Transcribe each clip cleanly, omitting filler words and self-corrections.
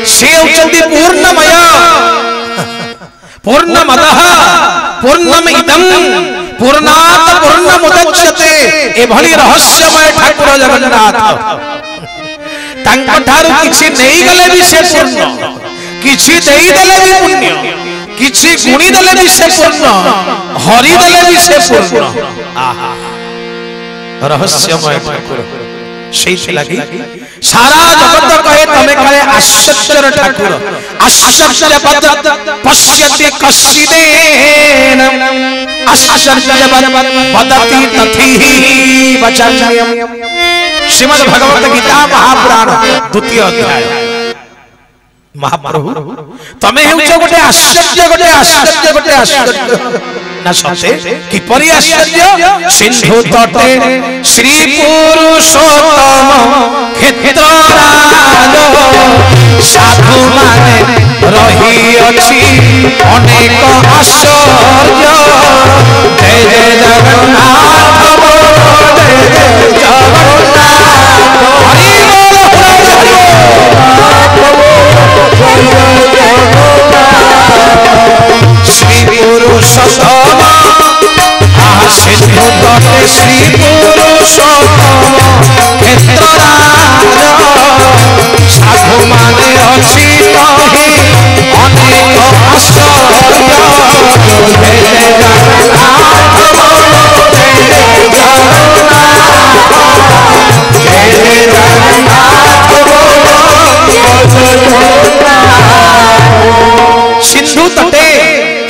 से होचंती पूर्णमय पूर्णमदः पूर्णमिदं पूर्णात् पूर्णमुदच्यते एभली रहस्यमय ठाकुर जगन्नाथ तांको ठारू किछि नेई गले भी से पूर्ण किछि देई देले भी पुण्य किछि गुणी देले भी से पूर्ण हरि देले भी से पूर्ण आहा रहस्यमय ठाकुर सेई लगी सारा जगत कहे तमे कहे आश्चर्य ठाकुर आश्चर्यवद पश्यति कश्चिदेन आश्चर्यवद वदति तथिहि वचनम् श्रीमद् भगवत गीता महापुराण द्वितीय अध्याय महाप्रभु तमे हेउछ गोटे आश्चर्य ना सते किपरि आश्चर्य सिंधु तटे श्री पुरुषोत्तम क्षेत्रराज साधु माने रही अछि अनेक आश्चर्य जय जय जगन्नाथ जय जय जगन्नाथ हरि श्री पुरुषोत्तम सिंधु तटे श्री पुरुषोत्तम क्षेत्रराज साधु माने अछि तहि अनेक आश्चर्य जय जय जगन्नाथ जय जय जगन्नाथ जय जय जगन्नाथ सिंधु तटे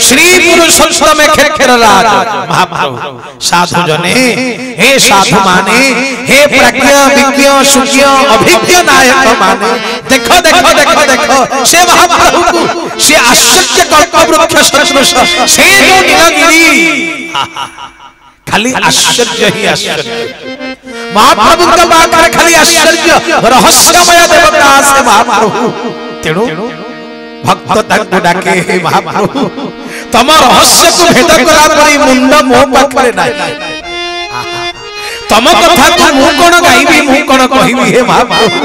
श्री पुरुषोत्तम क्षेत्रराज महाप्रभु साधु जने हे साधु माने हे प्रज्ञ विज्ञ सुज्ञ अभिज्ञ नायक माने देखो देखो देखो देखो से महाप्रभु को से आश्चर्य कल्प वृक्ष सदृश से जो नीलगिरी खाली आश्चर्य ही आश्चर्य महाप्रभु का बात खाली आश्चर्य रहस्यमय देवता से महाप्रभु तेणु भक्त ताको डाके हे महाप्रभु तम रहस्य को भेद करा परी मुंड मोह पाखरे नाही तम कथा को मु कोन गाइबी मु कोन कहिबी हे महाप्रभु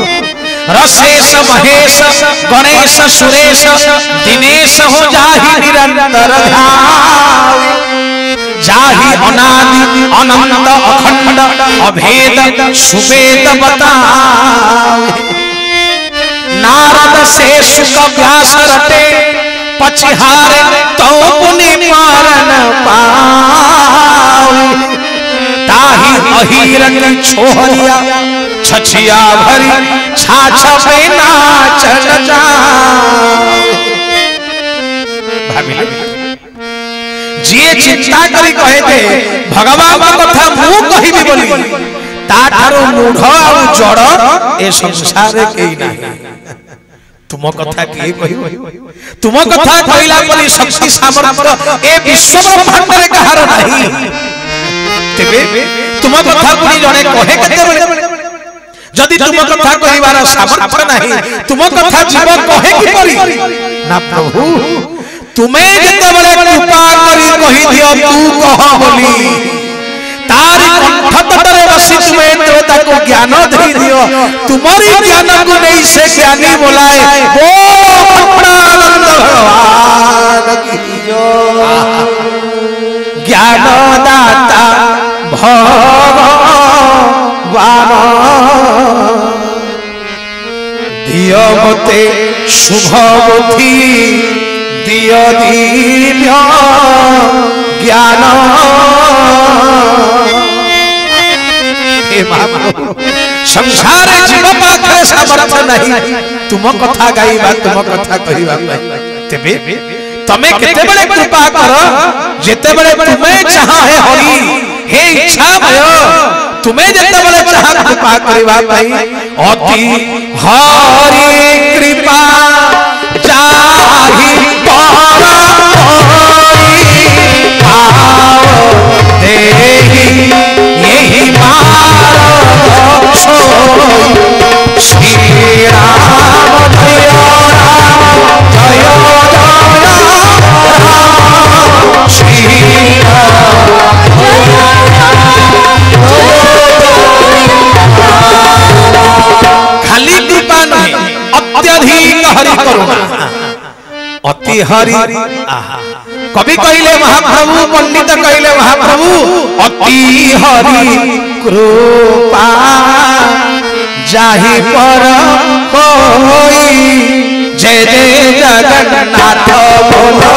रसेश महेश गणेश सुरेश दिनेश हो जाहि निरंतर ध्यान जाहि अनादि अनंत अखंड अभेद सुवेद बताओ नारद से सुख व्यास रटे पछहारे तो पुनि मारन पाऊ ताहि अहिरन छोहरिया छछिया भरी छाछ पे नाचन जाओ भाभी जे चिंता करी कहे दे भगवान कथा मु कहिबी बोली ताठारो मूढ़ आ जड़ ए संसार के नाही तुम कथा किए कहिबो तुम कथा कहिला परी शक्ति सामर्थ्य ए विश्व ब्रह्मांड रे कहार नाही तेबे तुम कथा पुनी जने कहे केते जदि तुम कथा कहिबार सामर्थ्य नाही तुम कथा जीव कहे कि परी ना प्रभु तुम्हें जते बड़े कृपा करी कहि दियो तू कह बोली तारी कंठ तटरे बसी तुम्हें देवता को ज्ञान दे दियो तुम्हारी ज्ञान को नहीं से ज्ञानी बोलाए ओ कृपानंद भगवान की जो ज्ञान दाता भगवान दियो मते शुभ बुद्धि दियो दिव्य ज्ञान संसार जीव पाखरे सामर्थ्य नहीं तुम कथा गाइबा तुम कथा कहिबा तेबे तमे केते बड़े कृपा कर जेते बड़े तुम्हें चाहा है हरि हे इच्छामय तुम्हें जेते बड़े चाहा कृपा करिबा भाई अति हरि कृपा जाहि पर आओ देहि यही मारो श्री राम जय राम जय राम श्री खाली कृपा नहीं अत्यधिक हरि करुणा अति हरि कवि कहले महाप्रभु पंडित कहले महाप्रभु अति हरि कृपा जाहि पर होई जय जय जगन्नाथ बोलो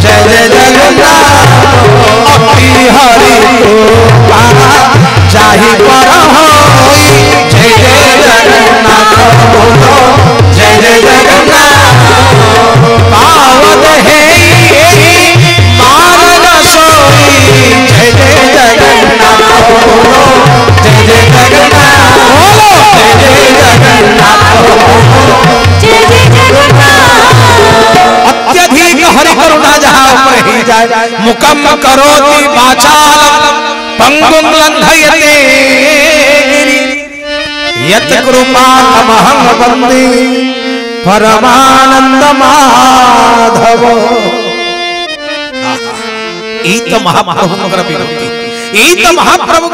जय जय जगन्नाथ अति हरि कृपा जाहि पर होई जय जय जगन्नाथ बोलो जय जय जगन्नाथ पावन है मारन सोई जय जय जगन्नाथ बोलो जय जय जगन्नाथ बोलो जय जय जगन्नाथ जय जय जगन्नाथ अत्यधिक हरि करुणा जहाँ ऊपर ही जाए मुकम करोति वाचाल पंगुं लंघयते यत कृपा तमहं वन्दे परमानंद माधव ई तो महाप्रभु विभूति ई तो महाप्रभु